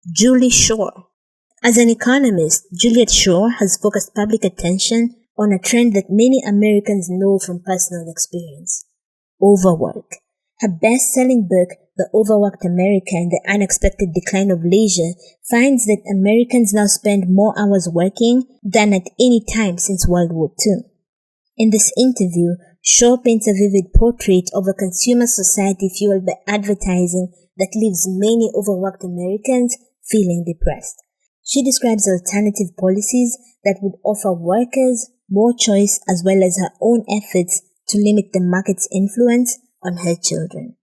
Julie Schor. As an economist, Juliet Schor has focused public attention on a trend that many Americans know from personal experience: overwork. Her best-selling book, The Overworked American: The Unexpected Decline of Leisure, finds that Americans now spend more hours working than at any time since World War II. In this interview, Shaw paints a vivid portrait of a consumer society fueled by advertising that leaves many overworked Americans feeling depressed. She describes alternative policies that would offer workers more choice, as well as her own efforts to limit the market's influence on her children.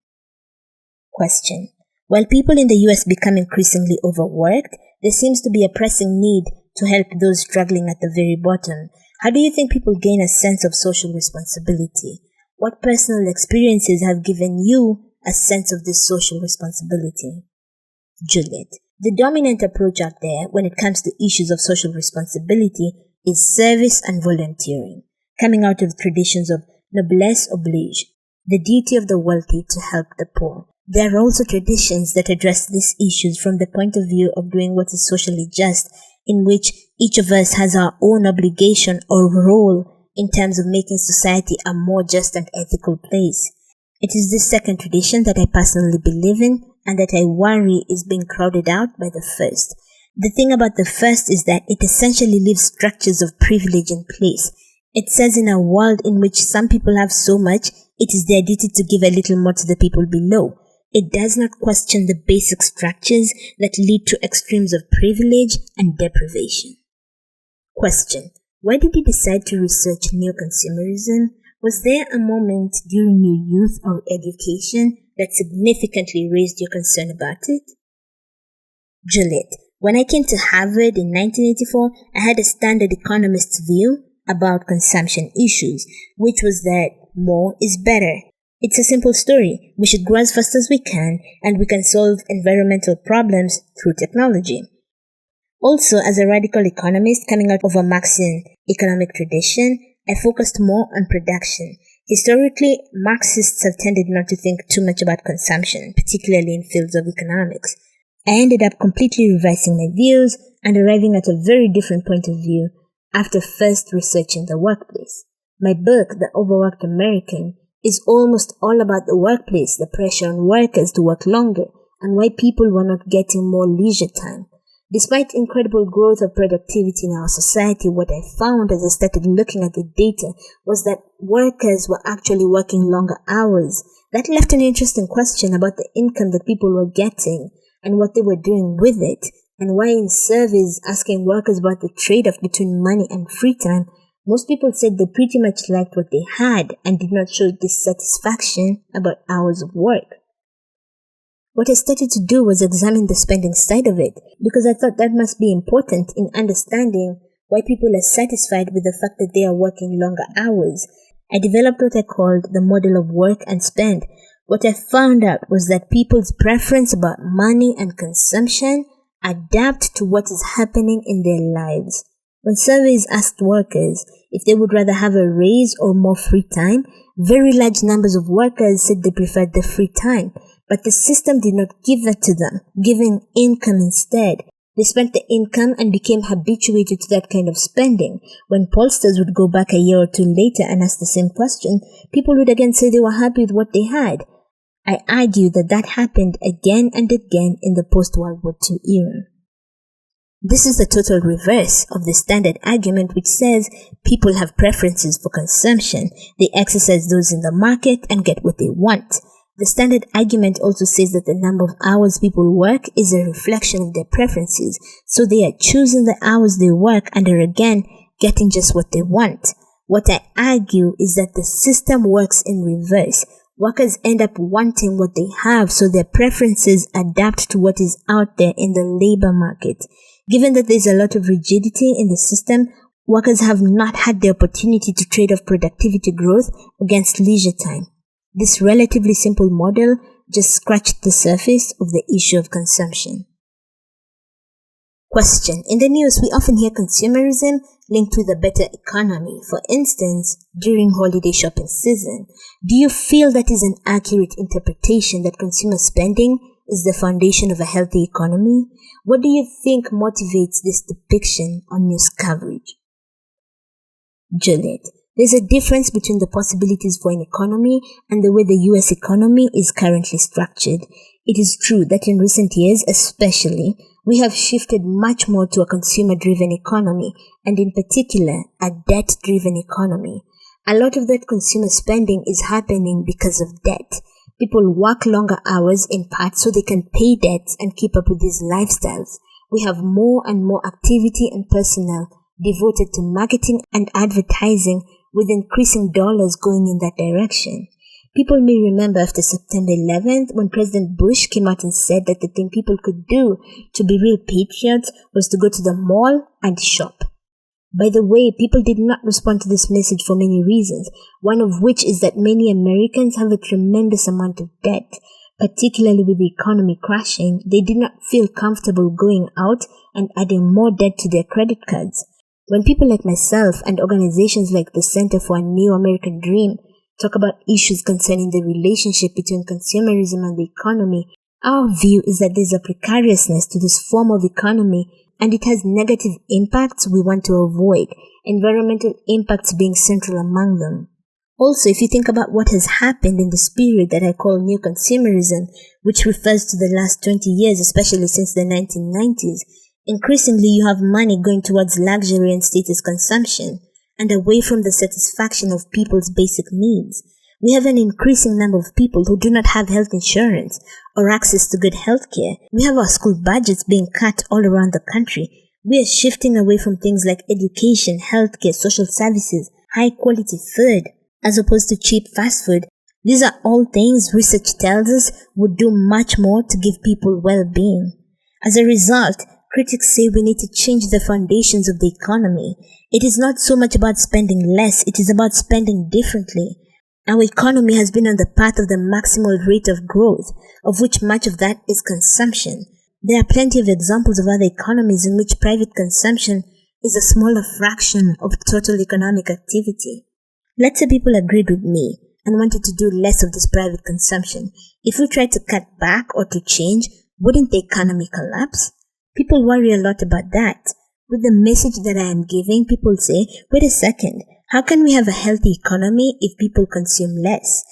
Question. While people in the US become increasingly overworked, there seems to be a pressing need to help those struggling at the very bottom. How do you think people gain a sense of social responsibility? What personal experiences have given you a sense of this social responsibility? Juliet. The dominant approach out there when it comes to issues of social responsibility is service and volunteering, coming out of traditions of noblesse oblige, the duty of the wealthy to help the poor. There are also traditions that address these issues from the point of view of doing what is socially just, in which each of us has our own obligation or role in terms of making society a more just and ethical place. It is this second tradition that I personally believe in, and that I worry is being crowded out by the first. The thing about the first is that it essentially leaves structures of privilege in place. It says in a world in which some people have so much, it is their duty to give a little more to the people below. It does not question the basic structures that lead to extremes of privilege and deprivation. Question. Why did you decide to research neo-consumerism? Was there a moment during your youth or education that significantly raised your concern about it? Juliet. When I came to Harvard in 1984, I had a standard economist's view about consumption issues, which was that more is better. It's a simple story. We should grow as fast as we can, and we can solve environmental problems through technology. Also, as a radical economist coming out of a Marxian economic tradition, I focused more on production. Historically, Marxists have tended not to think too much about consumption, particularly in fields of economics. I ended up completely revising my views and arriving at a very different point of view after first researching the workplace. My book, The Overworked American, is almost all about the workplace, the pressure on workers to work longer, and why people were not getting more leisure time. Despite incredible growth of productivity in our society, what I found as I started looking at the data was that workers were actually working longer hours. That left an interesting question about the income that people were getting and what they were doing with it, and why in surveys asking workers about the trade-off between money and free time, most people said they pretty much liked what they had and did not show dissatisfaction about hours of work. What I started to do was examine the spending side of it, because I thought that must be important in understanding why people are satisfied with the fact that they are working longer hours. I developed what I called the model of work and spend. What I found out was that people's preference about money and consumption adapt to what is happening in their lives. When surveys asked workers if they would rather have a raise or more free time, very large numbers of workers said they preferred the free time. But the system did not give that to them, giving income instead. They spent the income and became habituated to that kind of spending. When pollsters would go back a year or two later and ask the same question, people would again say they were happy with what they had. I argue that that happened again and again in the post-World War II era. This is the total reverse of the standard argument, which says people have preferences for consumption. They exercise those in the market and get what they want. The standard argument also says that the number of hours people work is a reflection of their preferences, so they are choosing the hours they work and are again getting just what they want. What I argue is that the system works in reverse. Workers end up wanting what they have, so their preferences adapt to what is out there in the labor market. Given that there is a lot of rigidity in the system, workers have not had the opportunity to trade off productivity growth against leisure time. This relatively simple model just scratched the surface of the issue of consumption. Question. In the news, we often hear consumerism linked with a better economy. For instance, during holiday shopping season. Do you feel that is an accurate interpretation that consumer spending is the foundation of a healthy economy? What do you think motivates this depiction on news coverage? Juliet, there's a difference between the possibilities for an economy and the way the US economy is currently structured. It is true that in recent years, especially, we have shifted much more to a consumer-driven economy, and in particular, a debt-driven economy. A lot of that consumer spending is happening because of debt. People work longer hours in part so they can pay debts and keep up with these lifestyles. We have more and more activity and personnel devoted to marketing and advertising, with increasing dollars going in that direction. People may remember after September 11th when President Bush came out and said that the thing people could do to be real patriots was to go to the mall and shop. By the way, people did not respond to this message for many reasons, one of which is that many Americans have a tremendous amount of debt. Particularly with the economy crashing, they did not feel comfortable going out and adding more debt to their credit cards. When people like myself and organizations like the Center for a New American Dream talk about issues concerning the relationship between consumerism and the economy, our view is that there's a precariousness to this form of economy and it has negative impacts we want to avoid, environmental impacts being central among them. Also, if you think about what has happened in this period that I call new consumerism, which refers to the last 20 years, especially since the 1990s, increasingly you have money going towards luxury and status consumption and away from the satisfaction of people's basic needs. We have an increasing number of people who do not have health insurance or access to good health care. We have our school budgets being cut all around the country. We are shifting away from things like education, healthcare, social services, high quality food, as opposed to cheap fast food. These are all things research tells us would do much more to give people well-being. As a result, critics say we need to change the foundations of the economy. It is not so much about spending less, it is about spending differently. Our economy has been on the path of the maximal rate of growth, of which much of that is consumption. There are plenty of examples of other economies in which private consumption is a smaller fraction of total economic activity. Let's say people agreed with me and wanted to do less of this private consumption. If we tried to cut back or to change, wouldn't the economy collapse? People worry a lot about that. With the message that I am giving, people say, wait a second, how can we have a healthy economy if people consume less?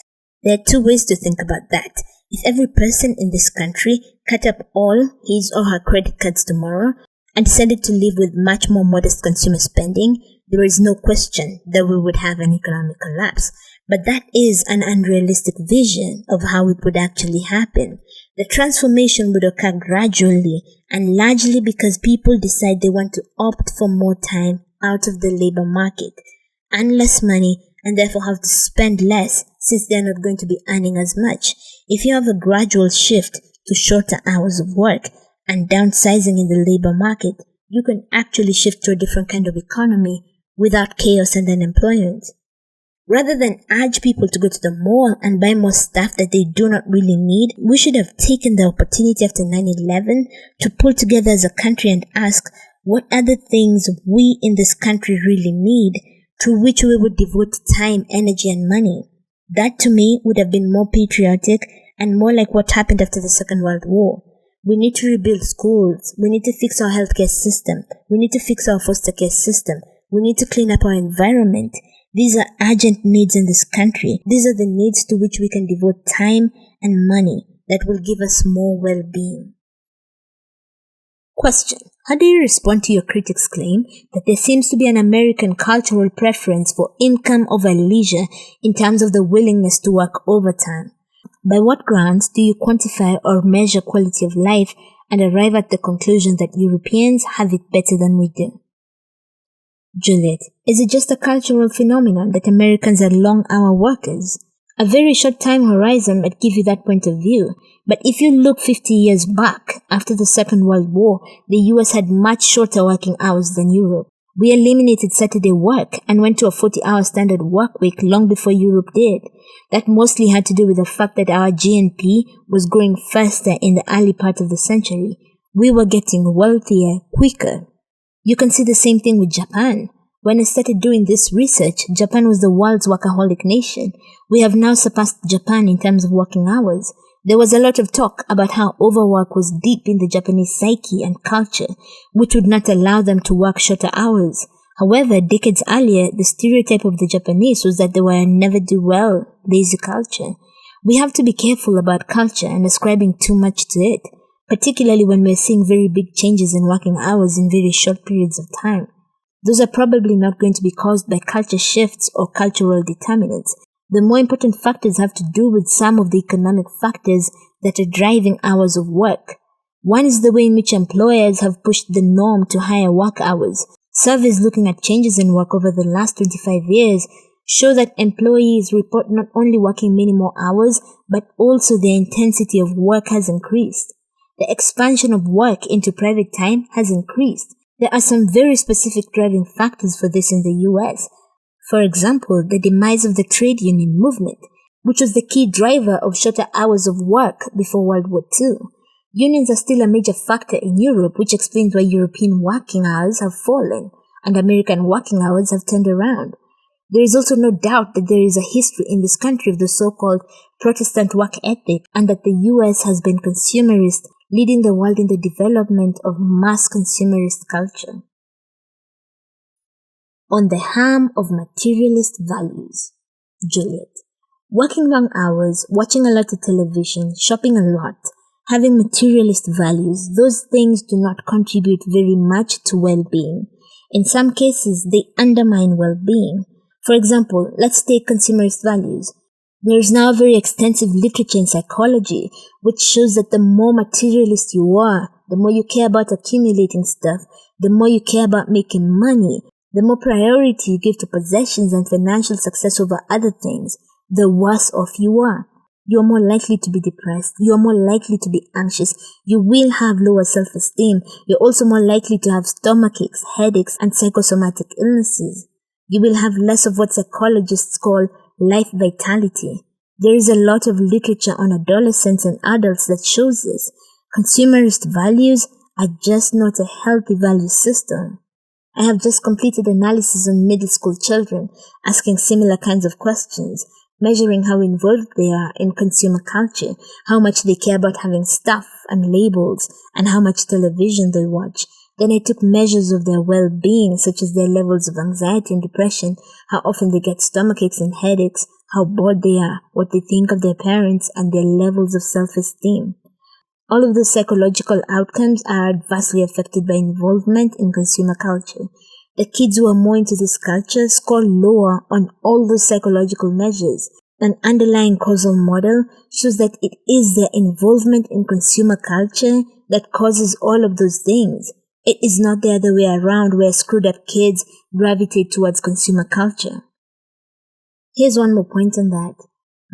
There are two ways to think about that. If every person in this country cut up all his or her credit cards tomorrow and decided to live with much more modest consumer spending, there is no question that we would have an economic collapse. But that is an unrealistic vision of how it would actually happen. The transformation would occur gradually and largely because people decide they want to opt for more time out of the labor market and less money and therefore have to spend less since they're not going to be earning as much. If you have a gradual shift to shorter hours of work and downsizing in the labor market, you can actually shift to a different kind of economy without chaos and unemployment. Rather than urge people to go to the mall and buy more stuff that they do not really need, we should have taken the opportunity after 9/11 to pull together as a country and ask what are the things we in this country really need, to which we would devote time, energy, and money. That to me would have been more patriotic and more like what happened after the Second World War. We need to rebuild schools. We need to fix our healthcare system. We need to fix our foster care system. We need to clean up our environment. These are urgent needs in this country. These are the needs to which we can devote time and money that will give us more well-being. Question: how do you respond to your critics' claim that there seems to be an American cultural preference for income over leisure in terms of the willingness to work overtime? By what grounds do you quantify or measure quality of life and arrive at the conclusion that Europeans have it better than we do? Juliet, is it just a cultural phenomenon that Americans are long-hour workers? A very short time horizon might give you that point of view, but if you look 50 years back, after the Second World War, the US had much shorter working hours than Europe. We eliminated Saturday work and went to a 40-hour standard work week long before Europe did. That mostly had to do with the fact that our GNP was growing faster in the early part of the century. We were getting wealthier quicker. You can see the same thing with Japan. When I started doing this research, Japan was the world's workaholic nation. We have now surpassed Japan in terms of working hours. There was a lot of talk about how overwork was deep in the Japanese psyche and culture, which would not allow them to work shorter hours. However, decades earlier, the stereotype of the Japanese was that they were a never-do-well, lazy culture. We have to be careful about culture and ascribing too much to it, particularly when we're seeing very big changes in working hours in very short periods of time. Those are probably not going to be caused by culture shifts or cultural determinants. The more important factors have to do with some of the economic factors that are driving hours of work. One is the way in which employers have pushed the norm to higher work hours. Surveys looking at changes in work over the last 25 years show that employees report not only working many more hours, but also the intensity of work has increased. The expansion of work into private time has increased. There are some very specific driving factors for this in the US. For example, the demise of the trade union movement, which was the key driver of shorter hours of work before World War II. Unions are still a major factor in Europe, which explains why European working hours have fallen and American working hours have turned around. There is also no doubt that there is a history in this country of the so-called Protestant work ethic and that the US has been consumerist, leading the world in the development of mass consumerist culture. On the harm of materialist values. Juliet. Working long hours, watching a lot of television, shopping a lot, having materialist values, those things do not contribute very much to well-being. In some cases, they undermine well-being. For example, let's take consumerist values. There is now very extensive literature in psychology which shows that the more materialist you are, the more you care about accumulating stuff, the more you care about making money, the more priority you give to possessions and financial success over other things, the worse off you are. You are more likely to be depressed. You are more likely to be anxious. You will have lower self-esteem. You're also more likely to have stomachaches, headaches, and psychosomatic illnesses. You will have less of what psychologists call life vitality. There is a lot of literature on adolescents and adults that shows this. Consumerist values are just not a healthy value system. I have just completed analysis on middle school children, asking similar kinds of questions, measuring how involved they are in consumer culture, how much they care about having stuff and labels, and how much television they watch. Then I took measures of their well-being, such as their levels of anxiety and depression, how often they get stomachaches and headaches, how bored they are, what they think of their parents, and their levels of self-esteem. All of those psychological outcomes are adversely affected by involvement in consumer culture. The kids who are more into this culture score lower on all those psychological measures. An underlying causal model shows that it is their involvement in consumer culture that causes all of those things. It is not the other way around where screwed up kids gravitate towards consumer culture. Here's one more point on that.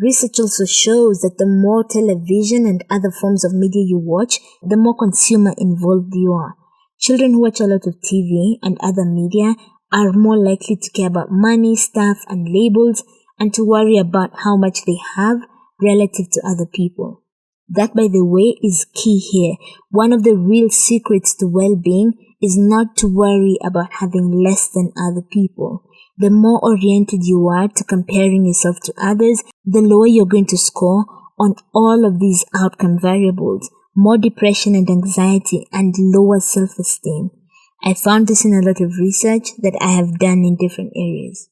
Research also shows that the more television and other forms of media you watch, the more consumer involved you are. Children who watch a lot of TV and other media are more likely to care about money, stuff, and labels, and to worry about how much they have relative to other people. That, by the way, is key here. One of the real secrets to well-being is not to worry about having less than other people. The more oriented you are to comparing yourself to others, the lower you're going to score on all of these outcome variables, more depression and anxiety, and lower self-esteem. I found this in a lot of research that I have done in different areas.